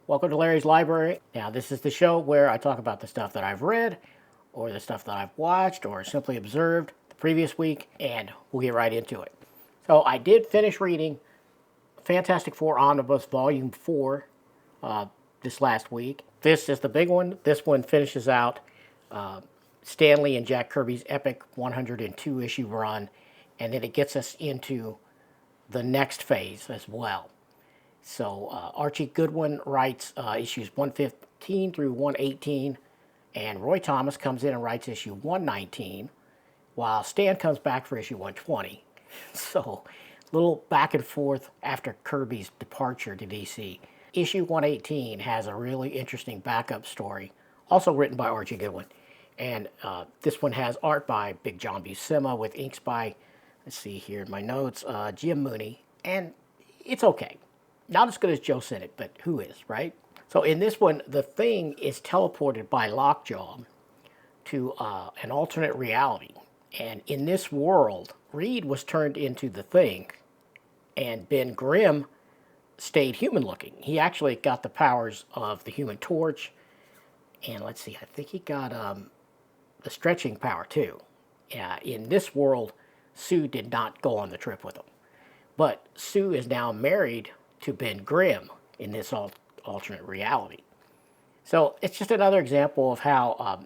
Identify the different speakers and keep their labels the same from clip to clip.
Speaker 1: Welcome to Larry's Library. Now, this is the show where I talk about the stuff that I've read, or the stuff that I've watched, or simply observed the previous week, and we'll get right into it. So, I did finish reading Fantastic Four Omnibus Volume 4 this last week. This is the big one. This one finishes out Stan Lee and Jack Kirby's epic 102 issue run, and then it gets us into the next phase as well. So Archie Goodwin writes issues 115 through 118, and Roy Thomas comes in and writes issue 119, while Stan comes back for issue 120. So a little back and forth after Kirby's departure to DC. Issue 118 has a really interesting backup story, also written by Archie Goodwin. And this one has art by Big John Buscema with inks by, let's see here in my notes, Jim Mooney. And it's okay. Not as good as Joe Sinnott, but who is, right? So in this one, the Thing is teleported by Lockjaw to an alternate reality. And in this world, Reed was turned into the Thing, and Ben Grimm stayed human-looking. He actually got the powers of the Human Torch, and let's see, I think he got the stretching power too. In this world, Sue did not go on the trip with him. But Sue is now married to Ben Grimm in this alternate reality. So it's just another example of how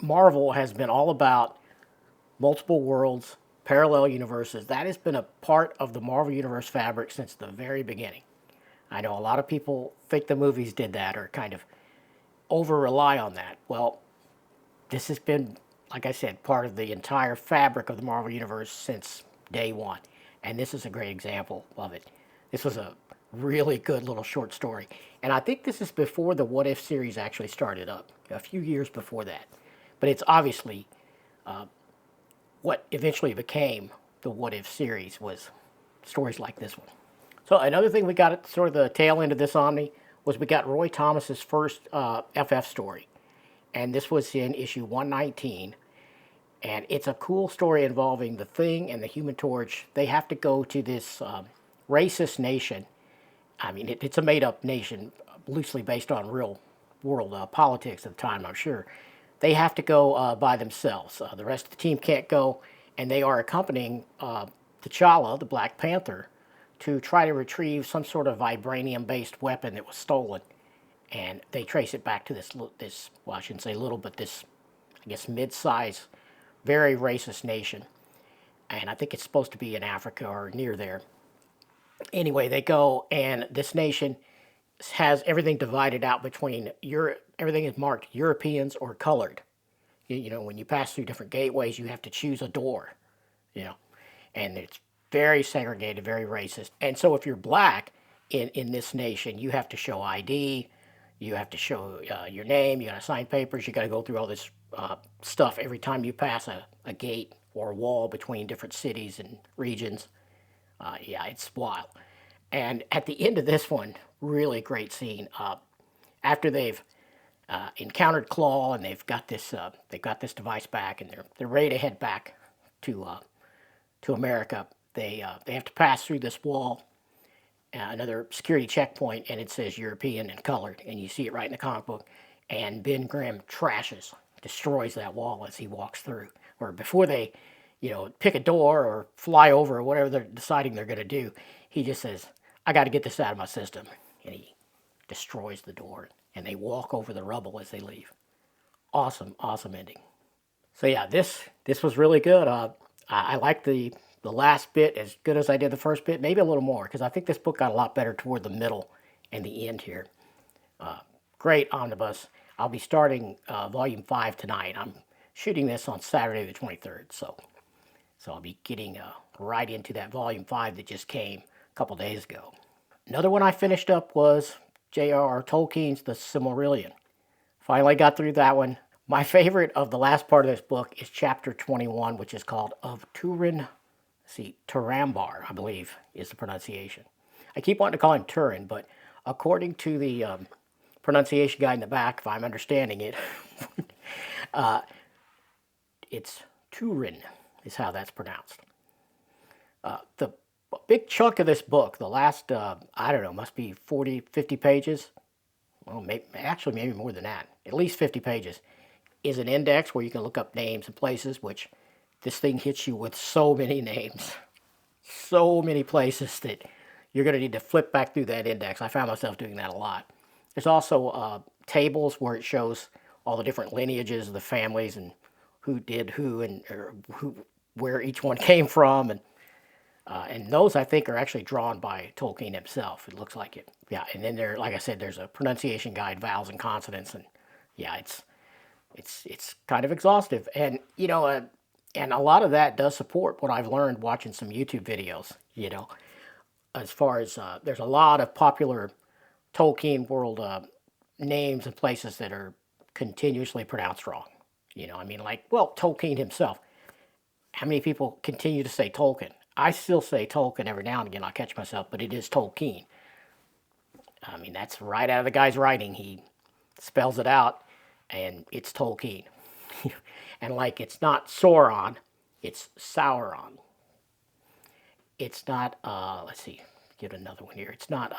Speaker 1: Marvel has been all about multiple worlds, parallel universes. That has been a part of the Marvel Universe fabric since the very beginning. I know a lot of people think the movies did that or kind of over-rely on that. Well, this has been, like I said, part of the entire fabric of the Marvel Universe since day one. And this is a great example of it. This was a really good little short story. And I think this is before the What If series actually started up, a few years before that. But it's obviously what eventually became the What If series was stories like this one. So another thing we got at sort of the tail end of this Omni was we got Roy Thomas's first FF story. And this was in issue 119. And it's a cool story involving the Thing and the Human Torch. They have to go to this racist nation. I mean, it's a made-up nation, loosely based on real world politics at the time, I'm sure. They have to go by themselves. The rest of the team can't go, and they are accompanying T'Challa, the Black Panther, to try to retrieve some sort of vibranium-based weapon that was stolen. And they trace it back to this, well, I shouldn't say little, but this, I guess, mid-size, very racist nation. And I think it's supposed to be in Africa or near there. Anyway, they go, and this nation has everything divided out between everything is marked Europeans or colored. You know, when you pass through different gateways, you have to choose a door, you know, and it's very segregated, very racist. And so if you're black in this nation, you have to show ID, you have to show your name, you got to sign papers, you got to go through all this stuff every time you pass a gate or a wall between different cities and regions. Yeah, it's wild. And at the end of this one, really great scene. After they've encountered Claw and they've got this device back, and they're ready to head back to America. They have to pass through this wall, another security checkpoint, and it says European and colored, and you see it right in the comic book. And Ben Grimm destroys that wall as he walks through, or before they, pick a door or fly over or whatever they're deciding they're going to do. He just says, I got to get this out of my system. And he destroys the door, and they walk over the rubble as they leave. Awesome, awesome ending. So yeah, this was really good. I like the last bit as good as I did the first bit, maybe a little more, because I think this book got a lot better toward the middle and the end here. Great omnibus. I'll be starting Volume 5 tonight. I'm shooting this on Saturday the 23rd, so I'll be getting right into that Volume 5 that just came a couple days ago. Another one I finished up was J.R.R. Tolkien's The Silmarillion. Finally got through that one. My favorite of the last part of this book is chapter 21, which is called Of Turin. Turambar, I believe, is the pronunciation. I keep wanting to call him Turin, but according to the pronunciation guide in the back, if I'm understanding it, it's Turin is how that's pronounced. The A big chunk of this book, the last, I don't know, must be 40, 50 pages. Well, maybe more than that. At least 50 pages is an index where you can look up names and places, which this thing hits you with so many names, so many places that you're going to need to flip back through that index. I found myself doing that a lot. There's also tables where it shows all the different lineages of the families and who did who and where each one came from, and those I think are actually drawn by Tolkien himself. It looks like it. Yeah, and then there, like I said, there's a pronunciation guide, vowels and consonants, and yeah, it's kind of exhaustive, and and a lot of that does support what I've learned watching some YouTube videos. As far as there's a lot of popular Tolkien world names and places that are continuously pronounced wrong. Tolkien himself. How many people continue to say Tolkien? I still say Tolkien every now and again. I catch myself, but it is Tolkien. I mean, that's right out of the guy's writing. He spells it out, and it's Tolkien. And it's not Sauron, it's Sauron. It's not, let's see, get another one here. It's not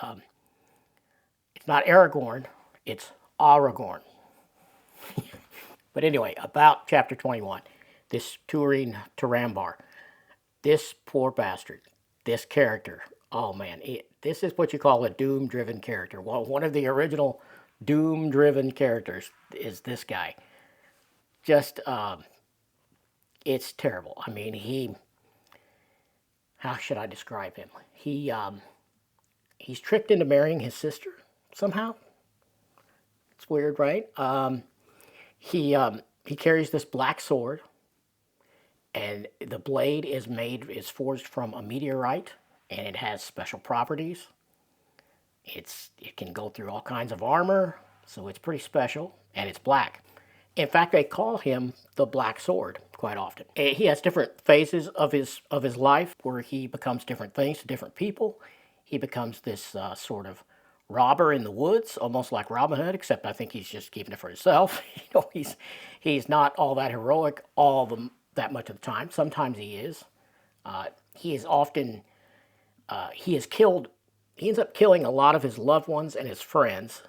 Speaker 1: Aragorn, it's Aragorn. But anyway, about chapter 21, this Turin Turambar, this poor bastard, this character, oh man, this is what you call a doom-driven character. Well, one of the original doom-driven characters is this guy. Just, it's terrible. I mean, how should I describe him? He's tricked into marrying his sister somehow. It's weird, right? He carries this black sword, and the blade is forged from a meteorite, and it has special properties. It can go through all kinds of armor, so it's pretty special, and it's black. In fact, they call him the Black Sword quite often. He has different phases of his life where he becomes different things to different people. He becomes this sort of robber in the woods, almost like Robin Hood, except I think he's just keeping it for himself. He's not all that heroic that much of the time. Sometimes he is. He is often he ends up killing a lot of his loved ones and his friends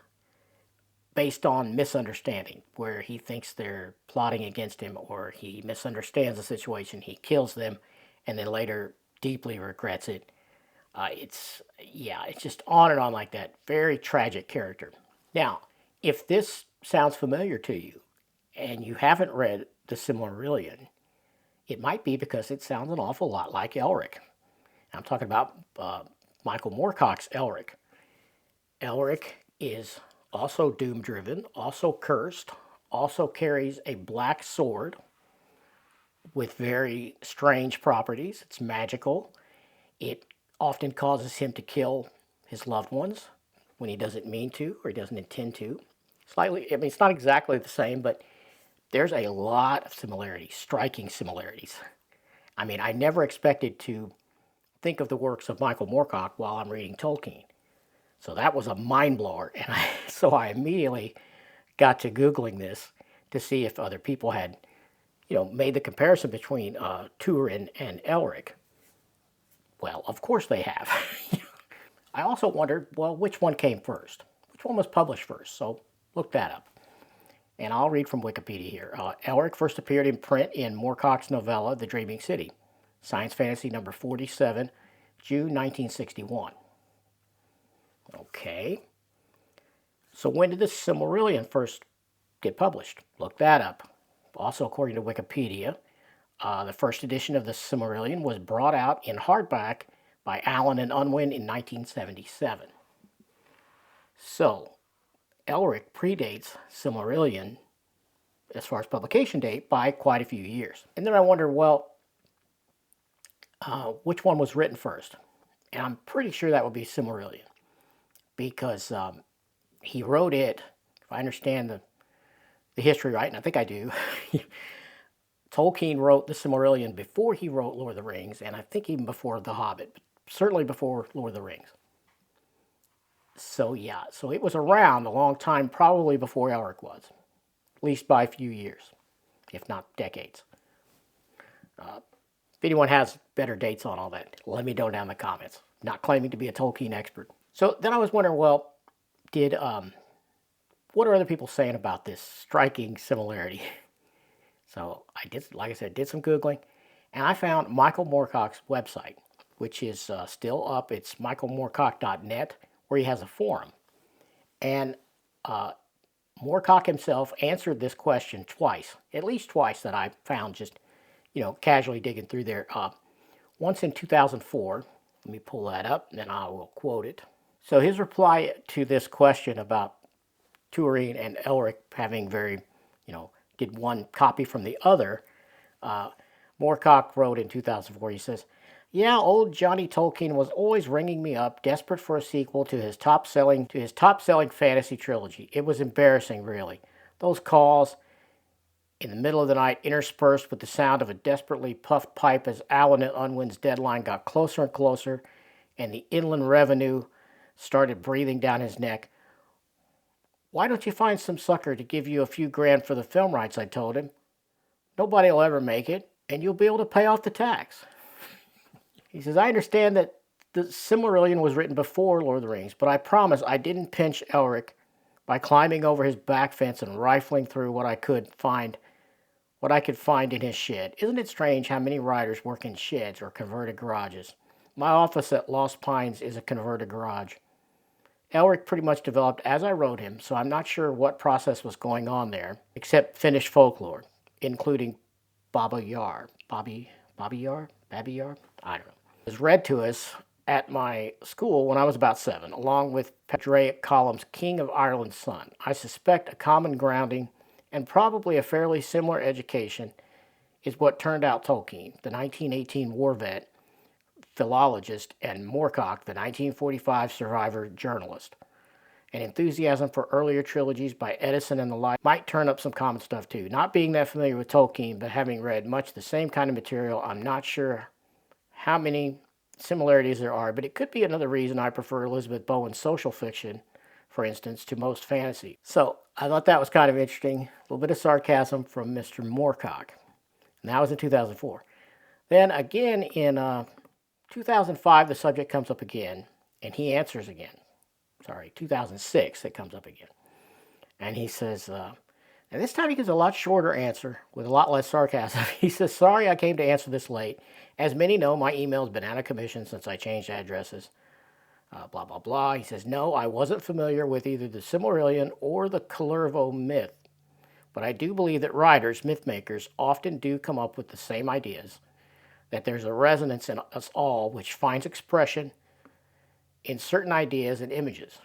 Speaker 1: based on misunderstanding, where he thinks they're plotting against him, or he misunderstands the situation, he kills them, and then later deeply regrets it. It's just on and on like that. Very tragic character. Now, if this sounds familiar to you, and you haven't read the Silmarillion, it might be because it sounds an awful lot like Elric. I'm talking about Michael Moorcock's Elric. Elric is also doom-driven, also cursed, also carries a black sword with very strange properties. It's magical. It often causes him to kill his loved ones when he doesn't mean to or he doesn't intend to. It's not exactly the same, but there's a lot of similarities, striking similarities. I mean, I never expected to think of the works of Michael Moorcock while I'm reading Tolkien. So that was a mind blower, and so I immediately got to Googling this to see if other people had, made the comparison between Turin and Elric. Well, of course they have. I also wondered, which one came first? Which one was published first? So look that up. And I'll read from Wikipedia here. Elric first appeared in print in Moorcock's novella, The Dreaming City, Science Fantasy number 47, June 1961. Okay. So when did the Silmarillion first get published? Look that up. Also, according to Wikipedia, the first edition of the Silmarillion was brought out in hardback by Allen and Unwin in 1977. So, Elric predates Silmarillion as far as publication date by quite a few years. And then I wonder, which one was written first? And I'm pretty sure that would be Silmarillion, because he wrote it, if I understand the history right, and I think I do. Tolkien wrote the Silmarillion before he wrote Lord of the Rings, and I think even before The Hobbit, but certainly before Lord of the Rings. So it was around a long time, probably before Elric was, at least by a few years, if not decades. anyone has better dates on all that, let me know down in the comments. Not claiming to be a Tolkien expert. So then I was wondering, well, what are other people saying about this striking similarity? So I did, like I said, did some Googling, and I found Michael Moorcock's website, which is still up. It's michaelmoorcock.net, where he has a forum. And Moorcock himself answered this question twice, at least twice that I found just, casually digging through there. Once in 2004, let me pull that up, and then I will quote it. So his reply to this question about Turin and Elric having did one copy from the other, Moorcock wrote in 2004, he says, "Yeah, old Johnny Tolkien was always ringing me up, desperate for a sequel to his top-selling fantasy trilogy. It was embarrassing, really. Those calls in the middle of the night, interspersed with the sound of a desperately puffed pipe as Allen and Unwin's deadline got closer and closer, and the inland revenue started breathing down his neck. Why don't you find some sucker to give you a few grand for the film rights, I told him. Nobody will ever make it, and you'll be able to pay off the tax." He says, "I understand that the Silmarillion was written before Lord of the Rings, but I promise I didn't pinch Elric by climbing over his back fence and rifling through what I could find in his shed. Isn't it strange how many writers work in sheds or converted garages? My office at Lost Pines is a converted garage. Elric pretty much developed as I wrote him, so I'm not sure what process was going on there, except finished folklore, including Baba Yar. Babi Yar? Babi Yar? I don't know. It was read to us at my school when I was about 7, along with Padraic Colum's King of Ireland's Son. I suspect a common grounding and probably a fairly similar education is what turned out Tolkien, the 1918 war vet, philologist, and Moorcock, the 1945 survivor journalist. An enthusiasm for earlier trilogies by Edison and the like might turn up some common stuff too. Not being that familiar with Tolkien, but having read much the same kind of material, I'm not sure how many similarities there are, but it could be another reason I prefer Elizabeth Bowen's social fiction, for instance, to most fantasy." So I thought that was kind of interesting. A little bit of sarcasm from Mr. Moorcock. And that was in 2004. Then again in 2005, the subject comes up again, and he answers again. 2006, it comes up again. And he says, and this time he gives a lot shorter answer with a lot less sarcasm. He says, "Sorry I came to answer this late. As many know, my email's been out of commission since I changed addresses. Blah, blah, blah." He says, "No, I wasn't familiar with either the Silmarillion or the Cullervo myth. But I do believe that writers, myth makers, often do come up with the same ideas, that there's a resonance in us all which finds expression in certain ideas and images.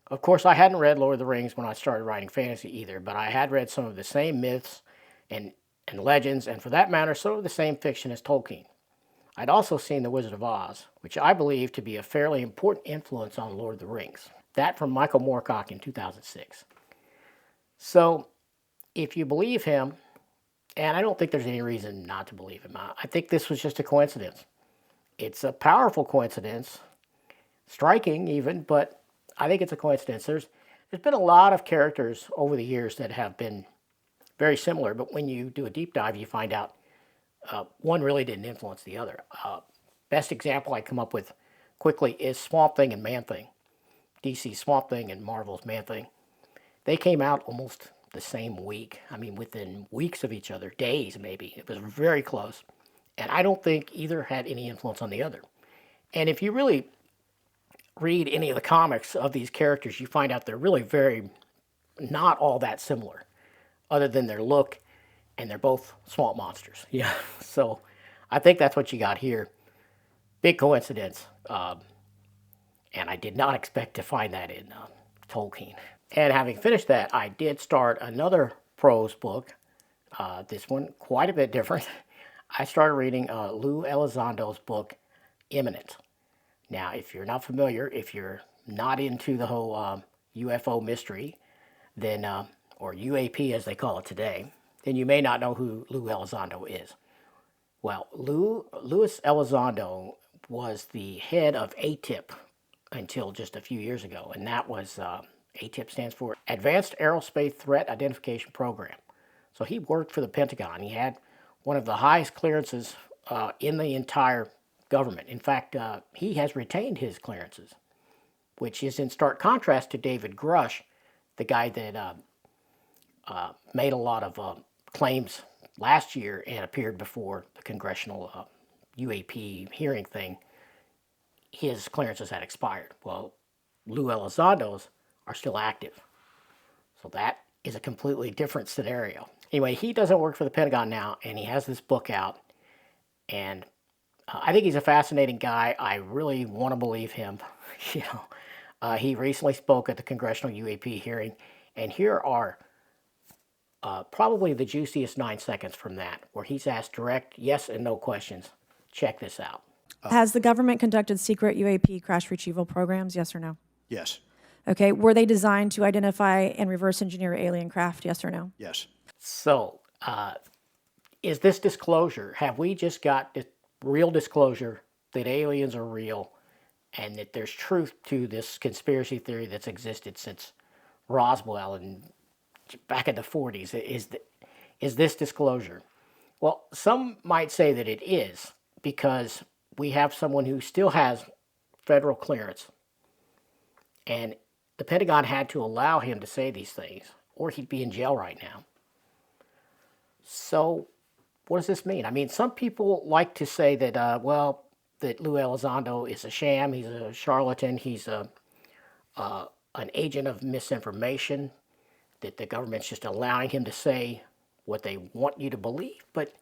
Speaker 1: Of course, I hadn't read Lord of the Rings when I started writing fantasy either, but I had read some of the same myths and legends, and for that matter, some of the same fiction as Tolkien. I'd also seen The Wizard of Oz, which I believe to be a fairly important influence on Lord of the Rings." That from Michael Moorcock in 2006. So, if you believe him, and I don't think there's any reason not to believe him, I think this was just a coincidence. It's a powerful coincidence, striking even, but I think it's a coincidence. There's been a lot of characters over the years that have been very similar, but when you do a deep dive, you find out one really didn't influence the other. Best example I come up with quickly is Swamp Thing and Man Thing. DC's Swamp Thing and Marvel's Man Thing. They came out almost the same week. I mean, within weeks of each other, days maybe. It was very close. And I don't think either had any influence on the other. And if you really read any of the comics of these characters, you find out they're really very not all that similar, other than their look, and they're both swamp monsters. Yeah, so I think that's what you got here. Big coincidence, and I did not expect to find that in Tolkien. And having finished that, I did start another prose book. This one quite a bit different. I started reading Lue Elizondo's book, Imminent. Now, if you're not familiar, if you're not into the whole UFO mystery, then or UAP as they call it today, then you may not know who Lue Elizondo is. Well, Louis Elizondo was the head of ATIP until just a few years ago, and that was, ATIP stands for Advanced Aerospace Threat Identification Program. So he worked for the Pentagon. He had one of the highest clearances in the entire government. In fact, he has retained his clearances, which is in stark contrast to David Grush, the guy that made a lot of claims last year and appeared before the congressional UAP hearing thing. His clearances had expired. Well, Lue Elizondo's are still active. So that is a completely different scenario. Anyway, he doesn't work for the Pentagon now, and he has this book out. And I think he's a fascinating guy. I really want to believe him. He recently spoke at the congressional UAP hearing, and here are probably the juiciest 9 seconds from that, where he's asked direct yes and no questions. Check this out.
Speaker 2: Has the government conducted secret UAP crash retrieval programs, yes or no?
Speaker 3: Yes.
Speaker 2: Okay, were they designed to identify and reverse engineer alien craft, yes or no?
Speaker 3: Yes.
Speaker 1: So, is this disclosure, have we just got real disclosure that aliens are real and that there's truth to this conspiracy theory that's existed since Roswell and back in the 40s? Is this disclosure? Well, some might say that it is, because we have someone who still has federal clearance, and the Pentagon had to allow him to say these things, or he'd be in jail right now. So, what does this mean? I mean, some people like to say that, that Lue Elizondo is a sham, he's a charlatan, he's an agent of misinformation, that the government's just allowing him to say what they want you to believe. But,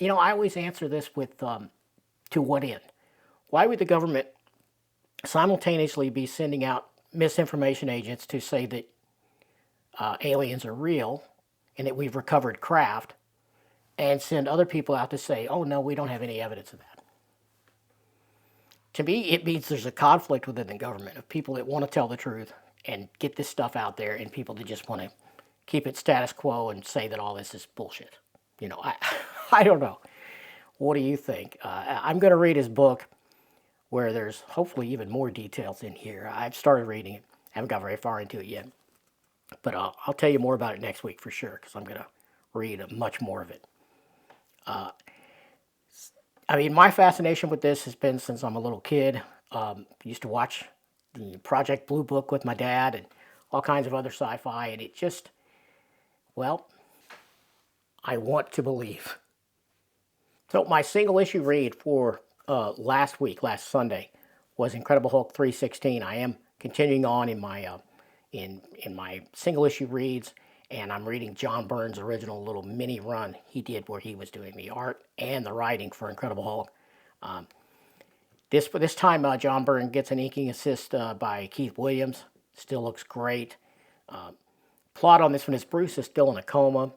Speaker 1: I always answer this with, to what end? Why would the government simultaneously be sending out misinformation agents to say that aliens are real and that we've recovered craft, and send other people out to say, oh no, we don't have any evidence of that? To me, it means there's a conflict within the government of people that want to tell the truth and get this stuff out there, and people that just want to keep it status quo and say that all this is bullshit. I don't know. What do you think? I'm going to read his book, where there's hopefully even more details in here. I've started reading it. I haven't got very far into it yet. But I'll tell you more about it next week for sure, because I'm going to read much more of it. My fascination with this has been since I'm a little kid. Used to watch the Project Blue Book with my dad and all kinds of other sci-fi, and it just, I want to believe. So my single issue read for last Sunday, was Incredible Hulk 316. I am continuing on in my in my single issue reads, and I'm reading John Byrne's original little mini run he did where he was doing the art and the writing for Incredible Hulk. This time, John Byrne gets an inking assist by Keith Williams. Still looks great. Plot on this one is Bruce is still in a coma.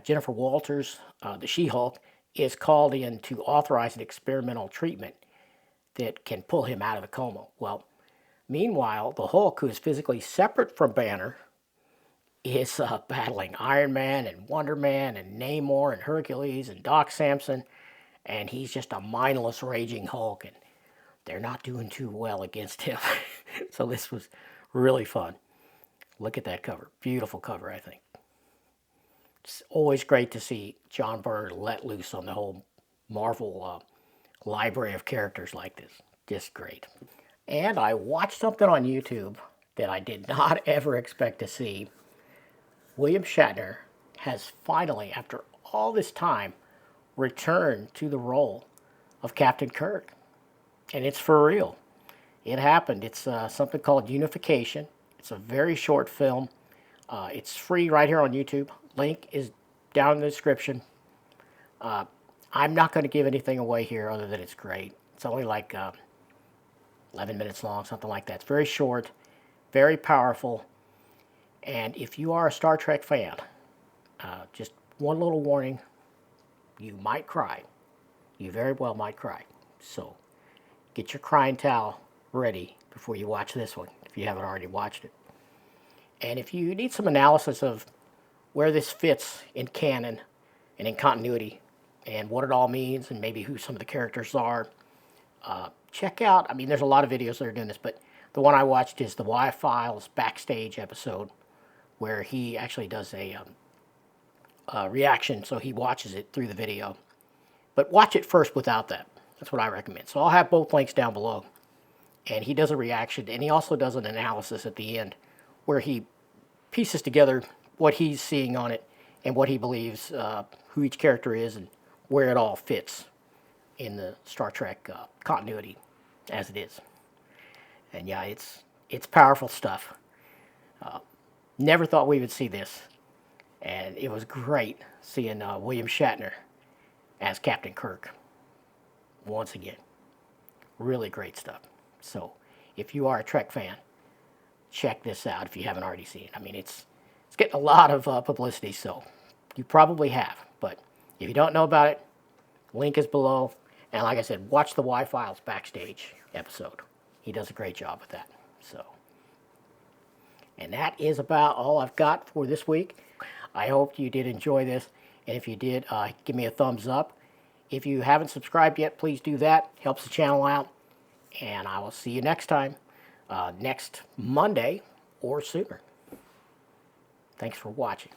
Speaker 1: Jennifer Walters, the She-Hulk, is called in to authorize an experimental treatment that can pull him out of the coma. Well, meanwhile, the Hulk, who is physically separate from Banner, is battling Iron Man and Wonder Man and Namor and Hercules and Doc Samson, and he's just a mindless, raging Hulk, and they're not doing too well against him. So this was really fun. Look at that cover. Beautiful cover, I think. It's always great to see John Byrne let loose on the whole Marvel library of characters like this. Just great. And I watched something on YouTube that I did not ever expect to see. William Shatner has finally, after all this time, returned to the role of Captain Kirk. And it's for real. It happened. It's something called Unification. It's a very short film. It's free right here on YouTube. Link is down in the description. I'm not going to give anything away here other than it's great. It's only like 11 minutes long, something like that. It's very short, very powerful. And if you are a Star Trek fan, just one little warning, you might cry. You very well might cry. So get your crying towel ready before you watch this one, if you haven't already watched it. And if you need some analysis of where this fits in canon and in continuity and what it all means and maybe who some of the characters are, check out, there's a lot of videos that are doing this, but the one I watched is the Y-Files backstage episode where he actually does a reaction, so he watches it through the video. But watch it first without that. That's what I recommend. So I'll have both links down below. And he does a reaction, and he also does an analysis at the end where he pieces together what he's seeing on it and what he believes who each character is and where it all fits in the Star Trek continuity as it is. And yeah, it's powerful stuff. Never thought we would see this. And it was great seeing William Shatner as Captain Kirk once again. Really great stuff. So if you are a Trek fan, check this out if you haven't already seen it. I mean, it's getting a lot of publicity, so you probably have. But if you don't know about it, link is below. And like I said, watch the Y-Files backstage episode. He does a great job with that. So, and that is about all I've got for this week. I hope you did enjoy this. And if you did, give me a thumbs up. If you haven't subscribed yet, please do that. Helps the channel out. And I will see you next time, next Monday or sooner. Thanks for watching.